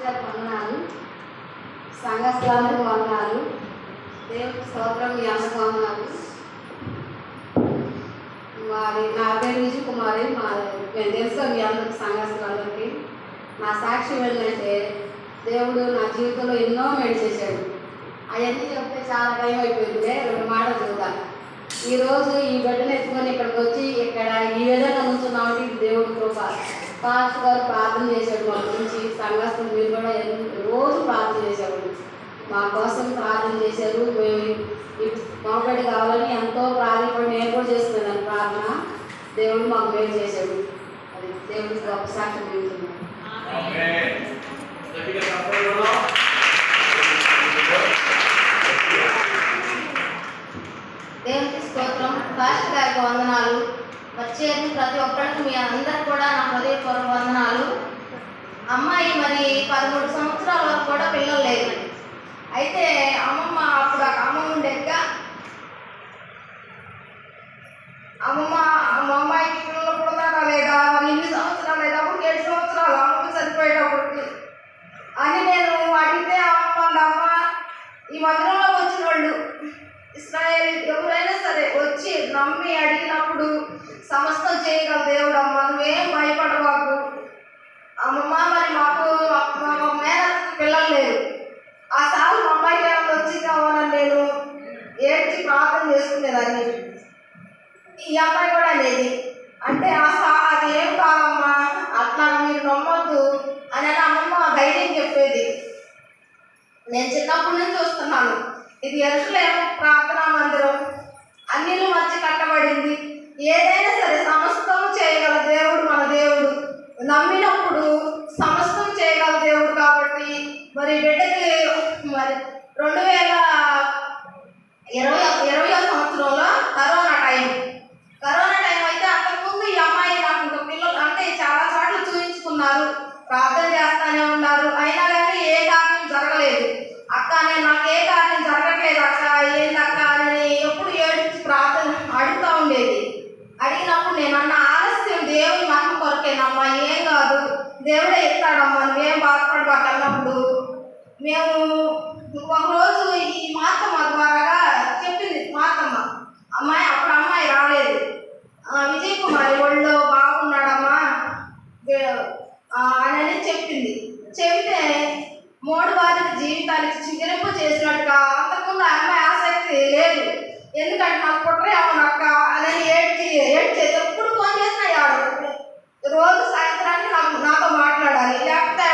వందనాలు, సంఘస్థులందరికీ వందనాలు, దేవుడికి స్తోత్రం. మీ అందరికి వందనాలు. నా పేరు విజయ కుమారి. మేము తెలుసు మీ అందరికి సంఘస్థులందరికీ. నా సాక్ష్యం ఏంటంటే దేవుడు నా జీవితంలో ఎన్నో మేలు చేశాడు. అవన్నీ చెప్తే చాలా టైం అయిపోయింది. 2 మాటలు చూద్దాం. ఈరోజు ఈ బిడ్డను ఎత్తుకొని ఇక్కడికి వచ్చి ఇక్కడ ఈ విధంగా నుంచున్నామంటే ఇది దేవుడి కృప. పాస్టర్ గారు ప్రార్థన చేశాడు మా గురించి. సంఘస్థులు మీరు కూడా రోజు ప్రార్థన చేసేవాడు, మా కోసం ప్రార్థన చేశారు. మేము మాట్లాడి కావాలని ఎంతో ప్రార్థన నేను కూడా చేసుకున్నాను ప్రార్థన. దేవుడు మాకు మేలు చేశాడు. అది దేవుడికి గొప్ప సాక్ష్యం చెబుతున్నాను. దేవునికి స్తోత్రం. పాస్టర్ గారికి వందనాలు. వచ్చేది ప్రతి ఒక్కరికి మీ అందరికి కూడా నా హృదయపూర్వక వందనాలు. అమ్మాయి మరి 13 సంవత్సరాల వరకు కూడా పిల్లలు లేదు. అయితే అమ్మమ్మ అప్పుడు అమ్మ ఉండేగా మా అమ్మాయికి పిల్లలు పుడతారా లేదా, మరి 8 సంవత్సరాలు లేదా, అప్పుడు 7 సంవత్సరాలు అమ్మకి చనిపోయేటప్పటికి అని నేను అడిగితే అమ్మ ఈ మందిరంలో వచ్చిన వాళ్ళు ఇశ్రాయేల్ ఎవరైనా సరే వచ్చి నమ్మి అడిగినప్పుడు సమస్తం చేయగల దేవుడు అమ్మ, నువ్వేం భయపడవాకు అమ్మమ్మ. మరి మాకు మా మేనత్తకి పిల్లలు లేరు. ఆ సార్లు మా అమ్మాయికి ఏమైనా వచ్చి కావాలని నేను ఏడ్చి ప్రార్థన చేసుకునేదాన్ని. ఈ అమ్మాయి కూడా అనేది అంటే అది ఏం కాదమ్మా, అట్లా మీరు నమ్మొద్దు అని అమ్మమ్మ ధైర్యం చెప్పేది. నేను చిన్నప్పటి నుంచి చూస్తున్నాను. ఇది యెరూషలేము ప్రార్థనా మందిరం, అన్నిలు మధ్య కట్టబడింది. ఏదైనా సరే సమస్తం చేయగల దేవుడు మన దేవుడు. నమ్మినప్పుడు సమస్తం చేయగల దేవుడు కాబట్టి మరి బిడ్డకి మరి 2020 సంవత్సరంలో కరోనా టైం అయితే అంతకుముందు ఈ అమ్మాయి నాకు ఇంకా పిల్లలు అంటే చాలా చోట్ల చూపించుకున్నారు, ప్రార్థన చేస్తానే ఉన్నారు. అయినా కానీ ఏ కార్యం జరగలేదు. అక్క నాకు ఏ కార్యం జరగట్లేదు అక్క, ఏంటక్క అని ఎప్పుడు ఏడ్చి ప్రార్థన అడుగుతూ ఉండేది. అడిగినప్పుడు నేను అన్న ఆలస్యం దేవుని మహిమ కొరకేనమ్మా, ఏం కాదు దేవుడే ఇస్తాడమ్మా, నువ్వేం బాధపడబాక అన్నప్పుడు మేము ఒకరోజు ఈ మాతమ్మ ద్వారా చెప్పింది. మాతమ్మ అప్పుడు అమ్మాయి రాలేదు. విజయ్ కుమారి ఒళ్ళో బాగున్నాడమ్మా అని చెప్పింది. చెబితే 3 వారికి జీవితానికి చిగురింపు చేసినట్టుగా అంతకుముందు అమ్మాయి ఆసక్తి లేదు. ఎందుకంటే నాకు పుట్టరేమోనక్క అని ఏడ్చేది. ఎప్పుడు ఫోన్ చేసినా ఎవరు రోజు సాయంత్రానికి నాతో మాట్లాడాలి, లేకపోతే